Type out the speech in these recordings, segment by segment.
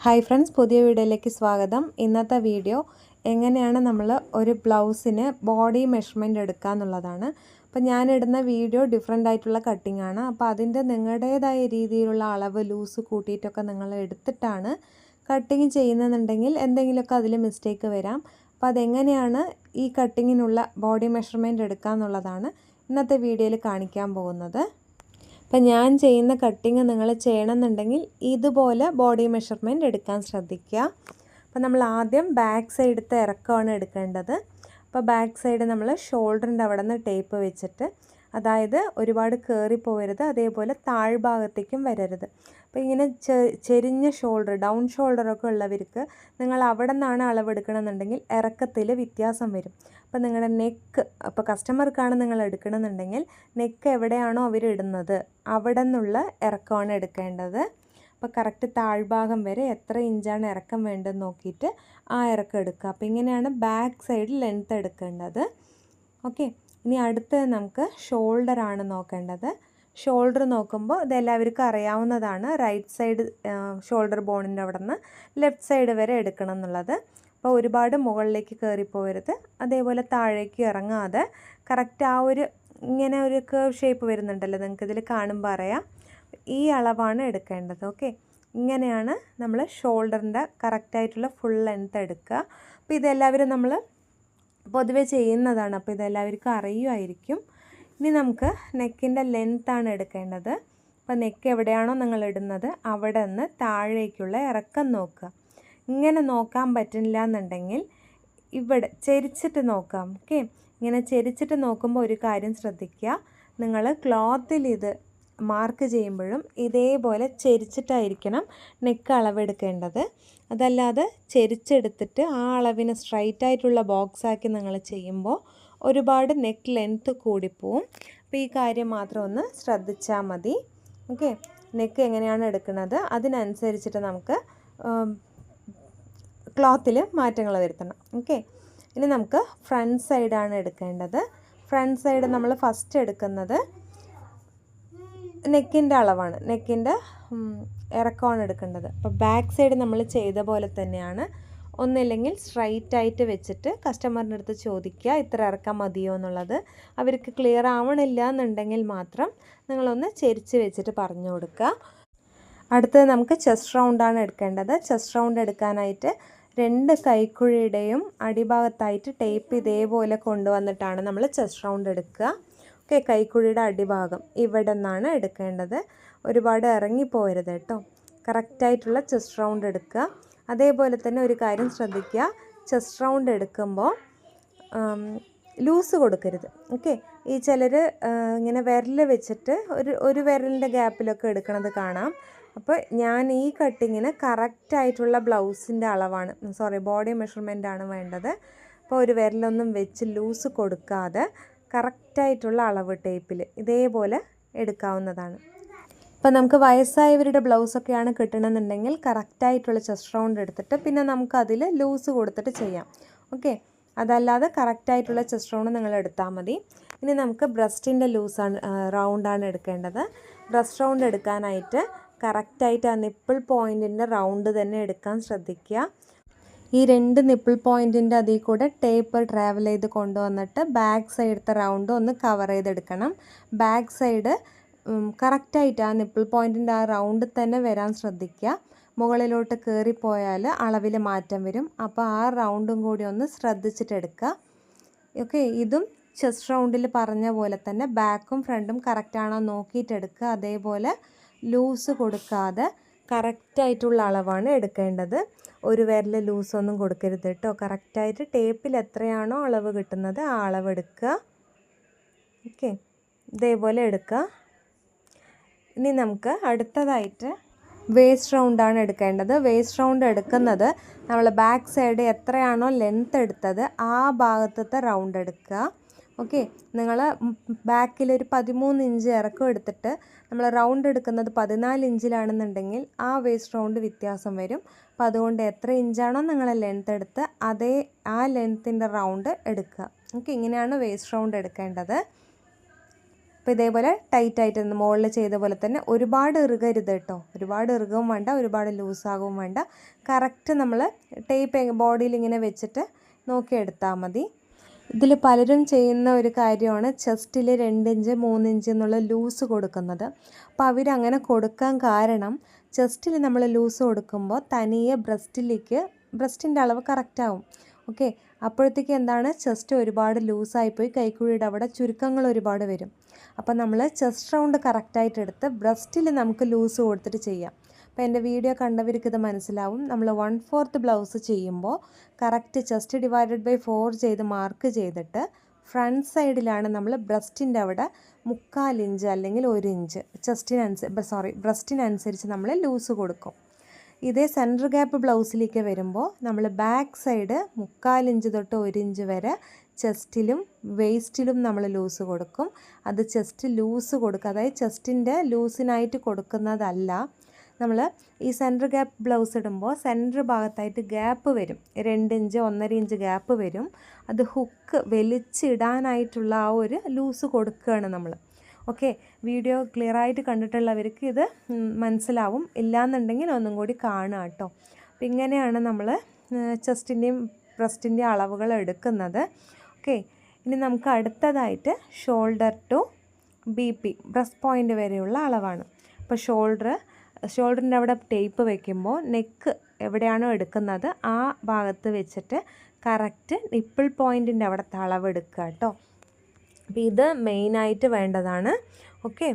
Hi friends, പുതിയ വീഡിയോയിലേക്ക് സ്വാഗതം. ഇന്നത്തെ വീഡിയോ എങ്ങനെയാണ് നമ്മൾ ഒരു ബ്ലൗസിന് ബോഡി മെഷർമെൻറ്റ് എടുക്കുക എന്നുള്ളതാണ്. അപ്പോൾ ഞാനിടുന്ന വീഡിയോ ഡിഫറെൻ്റ് ആയിട്ടുള്ള കട്ടിംഗ് ആണ്. അപ്പോൾ അതിൻ്റെ നിങ്ങളുടേതായ രീതിയിലുള്ള അളവ് ലൂസ് കൂട്ടിയിട്ടൊക്കെ നിങ്ങൾ എടുത്തിട്ടാണ് കട്ടിങ് ചെയ്യുന്നതെന്നുണ്ടെങ്കിൽ എന്തെങ്കിലുമൊക്കെ അതിൽ മിസ്റ്റേക്ക് വരാം. അപ്പോൾ അതെങ്ങനെയാണ് ഈ കട്ടിങ്ങിനുള്ള ബോഡി മെഷർമെൻറ്റ് എടുക്കുക എന്നുള്ളതാണ് ഇന്നത്തെ വീഡിയോയിൽ കാണിക്കാൻ പോകുന്നത്. അപ്പം ഞാൻ ചെയ്യുന്ന കട്ടിങ് നിങ്ങൾ ചെയ്യണമെന്നുണ്ടെങ്കിൽ ഇതുപോലെ ബോഡി മെഷർമെൻറ്റ് എടുക്കാൻ ശ്രദ്ധിക്കുക. അപ്പോൾ നമ്മൾ ആദ്യം ബാക്ക് സൈഡത്തെ ഇറക്കമാണ് എടുക്കേണ്ടത്. അപ്പോൾ ബാക്ക് സൈഡ് നമ്മൾ ഷോൾഡറിൻ്റെ അവിടെ നിന്ന് ടേപ്പ് വെച്ചിട്ട്, അതായത് ഒരുപാട് കയറി പോകരുത്, അതേപോലെ താഴ്ഭാഗത്തേക്കും വരരുത്. അപ്പോൾ ഇങ്ങനെ ചെരിഞ്ഞ ഷോൾഡർ, ഡൗൺ ഷോൾഡറൊക്കെ ഉള്ളവർക്ക് നിങ്ങൾ അവിടെ നിന്നാണ് അളവെടുക്കണമെന്നുണ്ടെങ്കിൽ ഇറക്കത്തിൽ വ്യത്യാസം വരും. അപ്പോൾ നിങ്ങളുടെ നെക്ക്, അപ്പോൾ കസ്റ്റമർക്കാണ് നിങ്ങൾ എടുക്കണമെന്നുണ്ടെങ്കിൽ നെക്ക് എവിടെയാണോ അവരിടുന്നത് അവിടെ നിന്നുള്ള ഇറക്കമാണ് എടുക്കേണ്ടത്. അപ്പോൾ കറക്റ്റ് താഴ്ഭാഗം വരെ എത്ര ഇഞ്ചാണ് ഇറക്കം വേണ്ടതെന്ന് നോക്കിയിട്ട് ആ ഇറക്കം എടുക്കുക. അപ്പോൾ ഇങ്ങനെയാണ് ബാക്ക് സൈഡ് ലെങ്ത്ത് എടുക്കേണ്ടത്. ഓക്കെ, ഇനി അടുത്ത് നമുക്ക് ഷോൾഡറാണ് നോക്കേണ്ടത്. ഷോൾഡർ നോക്കുമ്പോൾ ഇതെല്ലാവർക്കും അറിയാവുന്നതാണ്. റൈറ്റ് സൈഡ് ഷോൾഡർ ബോണിൻ്റെ അവിടെ നിന്ന് ലെഫ്റ്റ് സൈഡ് വരെ എടുക്കണം എന്നുള്ളത്. അപ്പോൾ ഒരുപാട് മുകളിലേക്ക് കയറിപ്പോകരുത്, അതേപോലെ താഴേക്ക് ഇറങ്ങാതെ കറക്റ്റ് ആ ഒരു ഇങ്ങനെ ഒരു കേർവ് ഷേപ്പ് വരുന്നുണ്ടല്ലോ, നിങ്ങൾക്കിതിൽ കാണുമ്പോൾ അറിയാം. ഈ അളവാണ് എടുക്കേണ്ടത്. ഓക്കെ, ഇങ്ങനെയാണ് നമ്മൾ ഷോൾഡറിൻ്റെ കറക്റ്റായിട്ടുള്ള ഫുൾ ലെങ്ത്ത് എടുക്കുക. അപ്പോൾ ഇതെല്ലാവരും നമ്മൾ പൊതുവെ ചെയ്യുന്നതാണ്, അപ്പോൾ ഇതെല്ലാവർക്കും അറിയുമായിരിക്കും. ഇനി നമുക്ക് നെക്കിൻ്റെ ലെങ്ത്താണ് എടുക്കേണ്ടത്. അപ്പോൾ നെക്ക് എവിടെയാണോ നിങ്ങൾ ഇടുന്നത് അവിടെ നിന്ന് താഴേക്കുള്ള ഇറക്കം നോക്കുക. ഇങ്ങനെ നോക്കാൻ പറ്റില്ല എന്നുണ്ടെങ്കിൽ ഇവിടെ ചെരിച്ചിട്ട് നോക്കാം. ഓക്കെ, ഇങ്ങനെ ചെരിച്ചിട്ട് നോക്കുമ്പോൾ ഒരു കാര്യം ശ്രദ്ധിക്കുക, നിങ്ങൾ ക്ലോത്തിൽ ഇത് മാർക്ക് ചെയ്യുമ്പോഴും ഇതേപോലെ ചെരിച്ചിട്ടായിരിക്കണം നെക്ക് അളവെടുക്കേണ്ടത്. അതല്ലാതെ ചെരിച്ചെടുത്തിട്ട് ആ അളവിന് സ്ട്രൈറ്റ് ആയിട്ടുള്ള ബോക്സാക്കി നിങ്ങൾ ചെയ്യുമ്പോൾ ഒരുപാട് നെക്ക് ലെങ്ത്ത് കൂടിപ്പോവും. അപ്പോൾ ഈ കാര്യം മാത്രം ഒന്ന് ശ്രദ്ധിച്ചാൽ മതി. ഓക്കെ, നെക്ക് എങ്ങനെയാണ് എടുക്കുന്നത് അതിനനുസരിച്ചിട്ട് നമുക്ക് ക്ലോത്തിൽ മാറ്റങ്ങൾ വരുത്തണം. ഓക്കെ, ഇനി നമുക്ക് ഫ്രണ്ട് സൈഡാണ് എടുക്കേണ്ടത്. ഫ്രണ്ട് സൈഡ് നമ്മൾ ഫസ്റ്റ് എടുക്കുന്നത് നെക്കിൻ്റെ അളവാണ്, നെക്കിൻ്റെ ഇറക്കമാണ് എടുക്കേണ്ടത്. അപ്പോൾ ബാക്ക് സൈഡ് നമ്മൾ ചെയ്ത പോലെ തന്നെയാണ്. ഒന്നില്ലെങ്കിൽ സ്ട്രൈറ്റ് ആയിട്ട് വെച്ചിട്ട് കസ്റ്റമറിൻ്റെ അടുത്ത് ചോദിക്കുക ഇത്ര ഇറക്കാൻ മതിയോ എന്നുള്ളത്. അവർക്ക് ക്ലിയർ ആവണില്ല എന്നുണ്ടെങ്കിൽ മാത്രം നിങ്ങളൊന്ന് ചെരിച്ച് വെച്ചിട്ട് പറഞ്ഞു കൊടുക്കുക. അടുത്തത് നമുക്ക് ചെസ്റ്റ് റൗണ്ടാണ് എടുക്കേണ്ടത്. ചെസ്റ്റ് റൗണ്ട് എടുക്കാനായിട്ട് രണ്ട് കൈക്കുഴിയുടെയും അടിഭാഗത്തായിട്ട് ടേപ്പ് ഇതേപോലെ കൊണ്ടുവന്നിട്ടാണ് നമ്മൾ ചെസ്റ്റ് റൗണ്ട് എടുക്കുക. ഓക്കെ, കൈക്കുഴിയുടെ അടിഭാഗം ഇവിടെ നിന്നാണ് എടുക്കേണ്ടത്. ഒരുപാട് ഇറങ്ങിപ്പോരുത് കേട്ടോ. കറക്റ്റായിട്ടുള്ള ചെസ്റ്റ് റൗണ്ട് എടുക്കുക. അതേപോലെ തന്നെ ഒരു കാര്യം ശ്രദ്ധിക്കുക, ചെസ്റ്റ് റൗണ്ട് എടുക്കുമ്പോൾ ലൂസ് കൊടുക്കരുത്. ഓക്കെ, ഈ ചിലർ ഇങ്ങനെ വിരൽ വെച്ചിട്ട് ഒരു വിരലിൻ്റെ ഗ്യാപ്പിലൊക്കെ എടുക്കണത് കാണാം. അപ്പോൾ ഞാൻ ഈ കട്ടിങ്ങിന് കറക്റ്റായിട്ടുള്ള ബ്ലൗസിൻ്റെ അളവാണ്, ബോഡി മെഷർമെൻ്റ് ആണ് വേണ്ടത്. അപ്പോൾ ഒരു വിരലൊന്നും വെച്ച് ലൂസ് കൊടുക്കാതെ കറക്റ്റായിട്ടുള്ള അളവ് ടേപ്പിൽ ഇതേപോലെ എടുക്കാവുന്നതാണ്. ഇപ്പോൾ നമുക്ക് വയസ്സായവരുടെ ബ്ലൗസൊക്കെയാണ് കിട്ടണമെന്നുണ്ടെങ്കിൽ കറക്റ്റായിട്ടുള്ള ചെസ്റ്റ് റൗണ്ട് എടുത്തിട്ട് പിന്നെ നമുക്കതിൽ ലൂസ് കൊടുത്തിട്ട് ചെയ്യാം. ഓക്കെ, അതല്ലാതെ കറക്റ്റായിട്ടുള്ള ചെസ്റ്റ് റൗണ്ട് നിങ്ങൾ എടുത്താൽ മതി. ഇനി നമുക്ക് ബ്രസ്റ്റിൻ്റെ റൗണ്ടാണ് എടുക്കേണ്ടത്. ബ്രസ്റ്റ് റൗണ്ട് എടുക്കാനായിട്ട് കറക്റ്റായിട്ട് ആ നിപ്പിൾ പോയിൻറ്റിൻ്റെ റൗണ്ട് തന്നെ എടുക്കാൻ ശ്രദ്ധിക്കുക. ഈ രണ്ട് നിപ്പിൾ പോയിൻറ്റിൻ്റെ അതിൽ കൂടെ ടേപ്പ് ട്രാവൽ ചെയ്ത് കൊണ്ടുവന്നിട്ട് ബാക്ക് സൈഡത്തെ റൗണ്ട് ഒന്ന് കവർ ചെയ്തെടുക്കണം. ബാക്ക് സൈഡ് കറക്റ്റായിട്ട് ആ നിപ്പിൾ പോയിൻറ്റിൻ്റെ ആ റൗണ്ട് തന്നെ വരാൻ ശ്രദ്ധിക്കുക. മുകളിലോട്ട് കയറിപ്പോയാൽ അളവിൽ മാറ്റം വരും. അപ്പോൾ ആ റൗണ്ടും കൂടി ഒന്ന് ശ്രദ്ധിച്ചിട്ടെടുക്കുക. ഓക്കെ, ഇതും ചെസ്റ്റ് റൗണ്ടിൽ പറഞ്ഞ പോലെ തന്നെ ബാക്കും ഫ്രണ്ടും കറക്റ്റാണോ നോക്കിയിട്ടെടുക്കുക. അതേപോലെ ലൂസ് കൊടുക്കാതെ കറക്റ്റായിട്ടുള്ള അളവാണ് എടുക്കേണ്ടത്. ഒരു വിരൽ ലൂസൊന്നും കൊടുക്കരുത് കേട്ടോ. കറക്റ്റായിട്ട് ടേപ്പിൽ എത്രയാണോ അളവ് കിട്ടുന്നത് ആ അളവ് എടുക്കുക. ഓക്കെ, ഇതേപോലെ എടുക്കുക. ഇനി നമുക്ക് അടുത്തതായിട്ട് വേസ്റ്റ് റൗണ്ടാണ് എടുക്കേണ്ടത്. വേസ്റ്റ് റൗണ്ട് എടുക്കുന്നത് നമ്മൾ ബാക്ക് സൈഡ് എത്രയാണോ ലെങ്ത്ത് എടുത്തത് ആ ഭാഗത്തത്തെ റൗണ്ട് എടുക്കുക. ഓക്കെ, നിങ്ങൾ ബാക്കിലൊരു 13 ഇഞ്ച് ഇറക്കം എടുത്തിട്ട് നമ്മൾ റൗണ്ട് എടുക്കുന്നത് 14 ഇഞ്ചിലാണെന്നുണ്ടെങ്കിൽ ആ വേസ്റ്റ് റൗണ്ട് വ്യത്യാസം വരും. അപ്പോൾ അതുകൊണ്ട് എത്ര ഇഞ്ചാണോ നിങ്ങൾ ലെങ്ത്ത് എടുത്ത് ആ ലെങ്ത്തിൻ്റെ റൗണ്ട് എടുക്കുക. ഓക്കെ, ഇങ്ങനെയാണ് വേസ്റ്റ് റൗണ്ട് എടുക്കേണ്ടത്. അപ്പോൾ ഇതേപോലെ ടൈറ്റായിട്ട് മുകളിൽ ചെയ്ത പോലെ തന്നെ ഒരുപാട് ഇറുകരുത് കേട്ടോ, ഒരുപാട് ഇറുകവും വേണ്ട ഒരുപാട് ലൂസാகவும் വേണ്ട. കറക്റ്റ് നമ്മൾ ടേപ്പ് ബോഡിയിൽ ഇങ്ങനെ വെച്ചിട്ട് നോക്കിയെടുത്താൽ മതി. ഇതിൽ പലരും ചെയ്യുന്ന ഒരു കാര്യമാണ് ചെസ്റ്റിൽ 2 ഇഞ്ച് 3 ഇഞ്ച് എന്നുള്ള ലൂസ് കൊടുക്കുന്നത്. അപ്പോൾ അവരങ്ങനെ കൊടുക്കാൻ കാരണം ചെസ്റ്റിൽ നമ്മൾ ലൂസ് കൊടുക്കുമ്പോൾ തനിയെ ബ്രസ്റ്റിൻ്റെ അളവ് കറക്റ്റാവും. ഓക്കെ, അപ്പോഴത്തേക്ക് എന്താണ് ചെസ്റ്റ് ഒരുപാട് ലൂസായിപ്പോയി കൈക്കുഴിയുടെ അവിടെ ചുരുക്കങ്ങൾ ഒരുപാട് വരും. അപ്പോൾ നമ്മൾ ചെസ്റ്റ് റൗണ്ട് കറക്റ്റായിട്ട് എടുത്ത് ബ്രസ്റ്റിൽ നമുക്ക് ലൂസ് കൊടുത്തിട്ട് ചെയ്യാം. അപ്പോൾ എൻ്റെ വീഡിയോ കണ്ടവർക്ക് ഇത് മനസ്സിലാവും. നമ്മൾ 1/4 ബ്ലൗസ് ചെയ്യുമ്പോൾ കറക്റ്റ് ചെസ്റ്റ് ഡിവൈഡഡ് ബൈ 4 ചെയ്ത് മാർക്ക് ചെയ്തിട്ട് ഫ്രണ്ട് സൈഡിലാണ് നമ്മൾ ബ്രസ്റ്റിൻ്റെ അവിടെ 3/4 ഇഞ്ച് അല്ലെങ്കിൽ 1 ഇഞ്ച് ബ്രസ്റ്റിനനുസരിച്ച് നമ്മൾ ലൂസ് കൊടുക്കും. ഇതേ സെൻറ്റർ ഗ്യാപ്പ് ബ്ലൗസിലേക്ക് വരുമ്പോൾ നമ്മൾ ബാക്ക് സൈഡ് 3/4 ഇഞ്ച് തൊട്ട് 1 ഇഞ്ച് വരെ ചെസ്റ്റിലും വേസ്റ്റിലും നമ്മൾ ലൂസ് കൊടുക്കും. അത് ചെസ്റ്റ് ലൂസ് കൊടുക്കുക, അതായത് ചെസ്റ്റിൻ്റെ ലൂസിനായിട്ട് കൊടുക്കുന്നതല്ല. നമ്മൾ ഈ സെൻറ്റർ ഗ്യാപ്പ് ബ്ലൗസ് ഇടുമ്പോൾ സെൻറ്റർ ഭാഗത്തായിട്ട് ഗ്യാപ്പ് വരും, 2 ഇഞ്ച് 1.5 ഇഞ്ച് ഗ്യാപ്പ് വരും. അത് ഹുക്ക് വലിച്ചിടാനായിട്ടുള്ള ആ ഒരു ലൂസ് കൊടുക്കുകയാണ് നമ്മൾ. ഓക്കെ, വീഡിയോ ക്ലിയറായിട്ട് കണ്ടിട്ടുള്ളവർക്ക് ഇത് മനസ്സിലാവും. ഇല്ലയെന്നുണ്ടെങ്കിൽ ഒന്നും കൂടി കാണുക കേട്ടോ. അപ്പം ഇങ്ങനെയാണ് നമ്മൾ ചെസ്റ്റിൻ്റെയും ബ്രസ്റ്റിൻ്റെയും അളവുകൾ എടുക്കുന്നത്. ഓക്കെ, ഇനി നമുക്ക് അടുത്തതായിട്ട് shoulder to BP breast point വരെയുള്ള അളവാണ്. അപ്പോൾ ഷോൾഡറിൻ്റെ അവിടെ ടേപ്പ് വയ്ക്കുമ്പോൾ നെക്ക് എവിടെയാണോ എടുക്കുന്നത് ആ ഭാഗത്ത് വെച്ചിട്ട് കറക്റ്റ് നിപ്പിൾ പോയിൻറ്റിൻ്റെ അവിടെ അളവെടുക്കുക കേട്ടോ. അപ്പോൾ ഇത് മെയിനായിട്ട് വേണ്ടതാണ്. ഓക്കെ,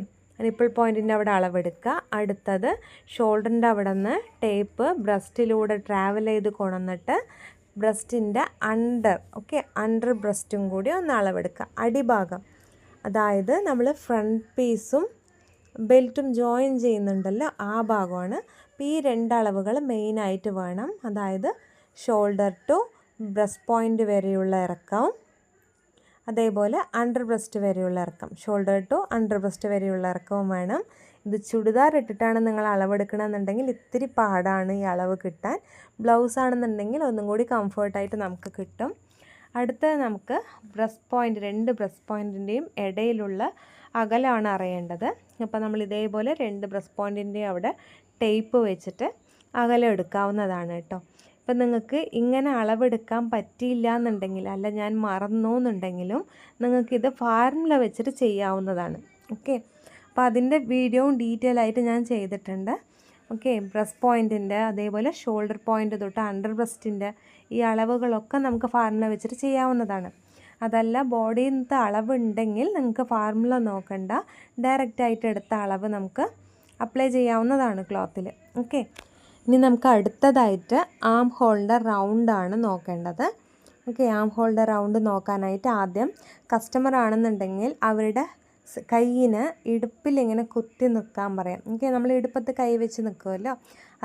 നിപ്പിൾ പോയിൻറ്റിൻ്റെ അവിടെ അളവെടുക്കുക. അടുത്തത് ഷോൾഡറിൻ്റെ അവിടെ നിന്ന് ടേപ്പ് ബ്രസ്റ്റിലൂടെ ട്രാവൽ ചെയ്ത് കൊണ്ടുവന്നിട്ട് ബ്രസ്റ്റിൻ്റെ അണ്ടർ ബ്രസ്റ്റും കൂടി ഒന്ന് അളവെടുക്കുക. അടിഭാഗം, അതായത് നമ്മൾ ഫ്രണ്ട് പീസും ബെൽറ്റും ജോയിൻ ചെയ്യുന്നുണ്ടല്ലോ ആ ഭാഗമാണ്. അപ്പോൾ ഈ 2 അളവുകൾ മെയിനായിട്ട് വേണം. അതായത് ഷോൾഡർ ടു ബ്രസ്റ്റ് പോയിൻ്റ് വരെയുള്ള ഇറക്കവും അതേപോലെ അണ്ടർ ബ്രസ്റ്റ് വരെയുള്ള ഇറക്കം, ഷോൾഡർ ടു അണ്ടർ ബ്രസ്റ്റ് വരെയുള്ള ഇറക്കവും വേണം. ഇത് ചുടിദാർ ഇട്ടിട്ടാണ് നിങ്ങൾ അളവെടുക്കണമെന്നുണ്ടെങ്കിൽ ഇത്തിരി പാടാണ് ഈ അളവ് കിട്ടാൻ. ബ്ലൗസ് ആണെന്നുണ്ടെങ്കിൽ ഒന്നും കൂടി കംഫർട്ടായിട്ട് നമുക്ക് കിട്ടും. അടുത്തത് നമുക്ക് ബ്രസ്റ്റ് പോയിൻ്റ്, 2 ബ്രസ്റ്റ് പോയിൻറ്റിൻ്റെയും ഇടയിലുള്ള അകലമാണ് അറിയേണ്ടത്. അപ്പോൾ നമ്മൾ ഇതേപോലെ 2 ബ്രസ്റ്റ് പോയിൻറ്റിൻ്റെയും അവിടെ ടേപ്പ് വെച്ചിട്ട് അകലം എടുക്കാവുന്നതാണ് കേട്ടോ. ഇപ്പം നിങ്ങൾക്ക് ഇങ്ങനെ അളവെടുക്കാൻ പറ്റിയില്ല എന്നുണ്ടെങ്കിൽ, അല്ല ഞാൻ മറന്നു എന്നുണ്ടെങ്കിലും നിങ്ങൾക്കിത് ഫാർമുല വെച്ചിട്ട് ചെയ്യാവുന്നതാണ്. ഓക്കെ, അപ്പോൾ അതിൻ്റെ വീഡിയോയും ഡീറ്റെയിൽ ആയിട്ട് ഞാൻ ചെയ്തിട്ടുണ്ട്. ഓക്കെ, ബ്രസ്റ്റ് പോയിൻറ്റിൻ്റെ അതേപോലെ ഷോൾഡർ പോയിൻ്റ് തൊട്ട് അണ്ടർ ബ്രസ്റ്റിൻ്റെ ഈ അളവുകളൊക്കെ നമുക്ക് ഫാർമുല വെച്ചിട്ട് ചെയ്യാവുന്നതാണ്. അതല്ല ബോഡിയിലത്തെ അളവുണ്ടെങ്കിൽ നിങ്ങൾക്ക് ഫാർമുല നോക്കണ്ട, ഡയറക്റ്റായിട്ട് എടുത്ത അളവ് നമുക്ക് അപ്ലൈ ചെയ്യാവുന്നതാണ് ക്ലോത്തിൽ. ഓക്കെ, ഇനി നമുക്ക് അടുത്തതായിട്ട് ആം ഹോളിൻ്റെ റൗണ്ടാണ് നോക്കേണ്ടത്. ഓക്കെ, ആം ഹോളിൻ്റെ റൗണ്ട് നോക്കാനായിട്ട് ആദ്യം കസ്റ്റമർ ആണെന്നുണ്ടെങ്കിൽ അവരുടെ കൈയിന് ഇടുപ്പിലിങ്ങനെ കുത്തി നിൽക്കാൻ പറയാം. ഓക്കെ, നമ്മൾ ഇടുപ്പത്ത് കൈ വെച്ച് നിൽക്കുമല്ലോ,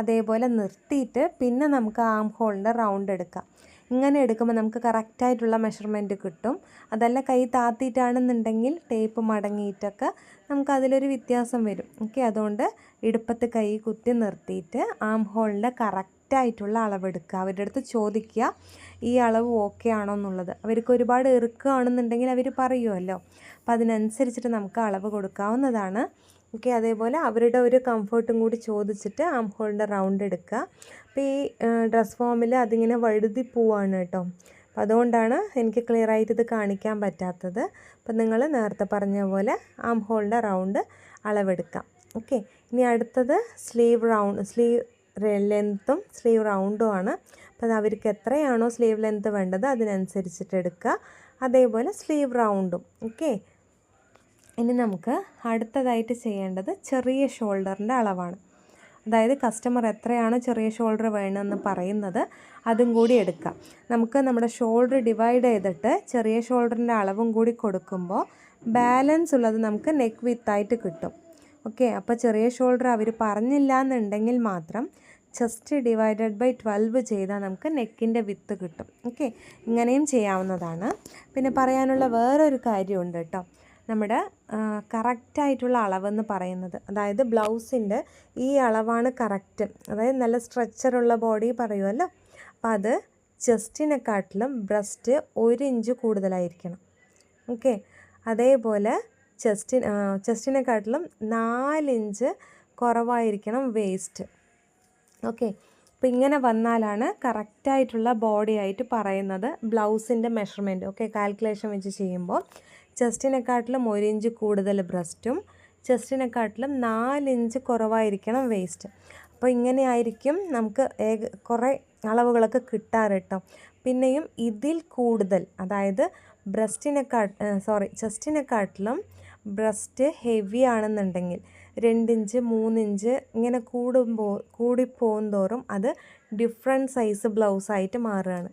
അതേപോലെ നിർത്തിയിട്ട് പിന്നെ നമുക്ക് ആം ഹോളിൻ്റെ റൗണ്ട് എടുക്കാം. ഇങ്ങനെ എടുക്കുമ്പോൾ നമുക്ക് കറക്റ്റായിട്ടുള്ള മെഷർമെൻറ്റ് കിട്ടും. അതല്ല കൈ താത്തിയിട്ടാണെന്നുണ്ടെങ്കിൽ ടേപ്പ് മടങ്ങിയിട്ടൊക്കെ നമുക്ക് അതിലൊരു വ്യത്യാസം വരും. ഓക്കെ, അതുകൊണ്ട് ഇടുപ്പത്ത് കൈ കുത്തി നിർത്തിയിട്ട് ആം ഹോളിൻ്റെ കറക്റ്റായിട്ടുള്ള അളവെടുക്കുക. അവരുടെ അടുത്ത് ചോദിക്കുക ഈ അളവ് ഓക്കെ ആണോ എന്നുള്ളത്. അവർക്ക് ഒരുപാട് ഇറുക്കുകയാണെന്നുണ്ടെങ്കിൽ അവർ പറയുമല്ലോ, അപ്പോൾ അതിനനുസരിച്ചിട്ട് നമുക്ക് അളവ് കൊടുക്കാവുന്നതാണ്. ഓക്കെ, അതേപോലെ അവരുടെ ഒരു കംഫർട്ടും കൂടി ചോദിച്ചിട്ട് ആം ഹോളിൻ്റെ റൗണ്ട് എടുക്കുക. അപ്പോൾ ഈ ഡ്രസ് ഫോമിൽ അതിങ്ങനെ വഴുതി പോവാണ് കേട്ടോ. അപ്പോൾ അതുകൊണ്ടാണ് എനിക്ക് ക്ലിയർ ആയിട്ട് ഇത് കാണിക്കാൻ പറ്റാത്തത്. അപ്പോൾ നിങ്ങൾ നേരത്തെ പറഞ്ഞ പോലെ ആം ഹോളിൻ്റെ റൗണ്ട് അളവെടുക്കാം. ഓക്കെ, ഇനി അടുത്തത് സ്ലീവ് ലെങ്ത്തും സ്ലീവ് റൗണ്ടും ആണ്. അപ്പോൾ അവർക്ക് എത്രയാണോ സ്ലീവ് ലെങ്ത്ത് വേണ്ടത് അതിനനുസരിച്ചിട്ട് എടുക്കുക. അതേപോലെ സ്ലീവ് റൗണ്ടും. ഓക്കെ, ഇനി നമുക്ക് അടുത്തതായിട്ട് ചെയ്യേണ്ടത് ചെറിയ ഷോൾഡറിൻ്റെ അളവാണ്. അതായത് കസ്റ്റമർ എത്രയാണ് ചെറിയ ഷോൾഡർ വേണമെന്ന് പറയുന്നത് അതും കൂടി എടുക്കാം. നമുക്ക് നമ്മുടെ ഷോൾഡർ ഡിവൈഡ് ചെയ്തിട്ട് ചെറിയ ഷോൾഡറിൻ്റെ അളവും കൂടി കൊടുക്കുമ്പോൾ ബാലൻസ് ഉള്ളത് നമുക്ക് നെക്ക് വിത്തായിട്ട് കിട്ടും. ഓക്കെ, അപ്പോൾ ചെറിയ ഷോൾഡർ അവർ പറഞ്ഞില്ല എന്നുണ്ടെങ്കിൽ മാത്രം ചെസ്റ്റ് ഡിവൈഡഡ് ബൈ 12 ചെയ്താൽ നമുക്ക് നെക്കിൻ്റെ വിത്ത് കിട്ടും. ഓക്കെ, ഇങ്ങനെയും ചെയ്യാവുന്നതാണ്. പിന്നെ പറയാനുള്ള വേറൊരു കാര്യമുണ്ട് കേട്ടോ. നമ്മുടെ കറക്റ്റായിട്ടുള്ള അളവെന്ന് പറയുന്നത്, അതായത് ബ്ലൗസിൻ്റെ ഈ അളവാണ് കറക്റ്റ്. അതായത് നല്ല സ്ട്രെച്ചറുള്ള ബോഡി പറയുമല്ലോ, അപ്പോൾ അത് ചെസ്റ്റിനെക്കാട്ടിലും ബ്രസ്റ്റ് 1 ഇഞ്ച് കൂടുതലായിരിക്കണം. ഓക്കെ, അതേപോലെ ചെസ്റ്റിനെക്കാട്ടിലും 4 ഇഞ്ച് കുറവായിരിക്കണം വേസ്റ്റ്. ഓക്കെ, അപ്പോൾ ഇങ്ങനെ വന്നാലാണ് കറക്റ്റായിട്ടുള്ള ബോഡി ആയിട്ട് പറയുന്നത് ബ്ലൗസിൻ്റെ മെഷർമെൻറ്റ്. ഓക്കെ, കാൽക്കുലേഷൻ വെച്ച് ചെയ്യുമ്പോൾ ചെസ്റ്റിനെക്കാട്ടിലും 1 ഇഞ്ച് കൂടുതൽ ബ്രസ്റ്റും ചെസ്റ്റിനെക്കാട്ടിലും 4 ഇഞ്ച് കുറവായിരിക്കണം വേസ്റ്റ്. അപ്പോൾ ഇങ്ങനെയായിരിക്കും നമുക്ക് കുറേ അളവുകളൊക്കെ കിട്ടാറ് കേട്ടോ. പിന്നെയും ഇതിൽ കൂടുതൽ, അതായത് ചെസ്റ്റിനെക്കാട്ടിലും ബ്രസ്റ്റ് ഹെവി ആണെന്നുണ്ടെങ്കിൽ 2 ഇഞ്ച് 3 ഇഞ്ച് ഇങ്ങനെ കൂടിപ്പോകും തോറും അത് ഡിഫറെൻറ്റ് സൈസ് ബ്ലൗസായിട്ട് മാറുകയാണ്.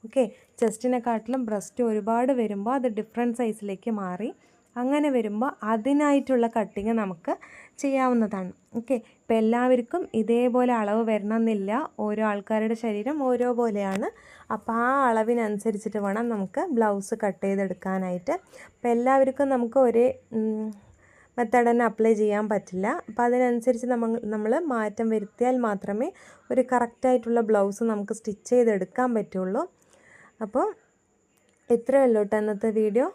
ഓക്കെ, ചെസ്റ്റിനെക്കാട്ടിലും ബ്രസ്റ്റ് ഒരുപാട് വരുമ്പോൾ അത് ഡിഫറെൻറ്റ് സൈസിലേക്ക് മാറി. അങ്ങനെ വരുമ്പോൾ അതിനായിട്ടുള്ള കട്ടിങ് നമുക്ക് ചെയ്യാവുന്നതാണ്. ഓക്കെ, ഇപ്പോൾ എല്ലാവർക്കും ഇതേപോലെ അളവ് വരണമെന്നില്ല. ഓരോ ആൾക്കാരുടെ ശരീരം ഓരോ പോലെയാണ്. അപ്പോൾ ആ അളവിനനുസരിച്ചിട്ട് വേണം നമുക്ക് ബ്ലൗസ് കട്ട് ചെയ്തെടുക്കാനായിട്ട്. അപ്പോൾ എല്ലാവർക്കും നമുക്ക് ഒരേ മെത്തേഡ് തന്നെ അപ്ലൈ ചെയ്യാൻ പറ്റില്ല. അപ്പോൾ അതിനനുസരിച്ച് നമ്മൾ മാറ്റം വരുത്തിയാൽ മാത്രമേ ഒരു കറക്റ്റായിട്ടുള്ള ബ്ലൗസ് നമുക്ക് സ്റ്റിച്ച് ചെയ്തെടുക്കാൻ പറ്റുള്ളൂ. അപ്പോൾ ഇത്രയേ ഉള്ളൂ കേട്ടോ ഇന്നത്തെ വീഡിയോ.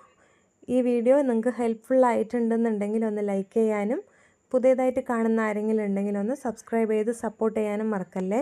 ഈ വീഡിയോ നിങ്ങൾക്ക് ഹെൽപ്ഫുൾ ആയിട്ടുണ്ടെന്നുണ്ടെങ്കിൽ ഒന്ന് ലൈക്ക് ചെയ്യാനും പുതിയതായിട്ട് കാണുന്ന ആരെങ്കിലും ഉണ്ടെങ്കിൽ ഒന്ന് സബ്സ്ക്രൈബ് ചെയ്ത് സപ്പോർട്ട് ചെയ്യാനും മറക്കല്ലേ.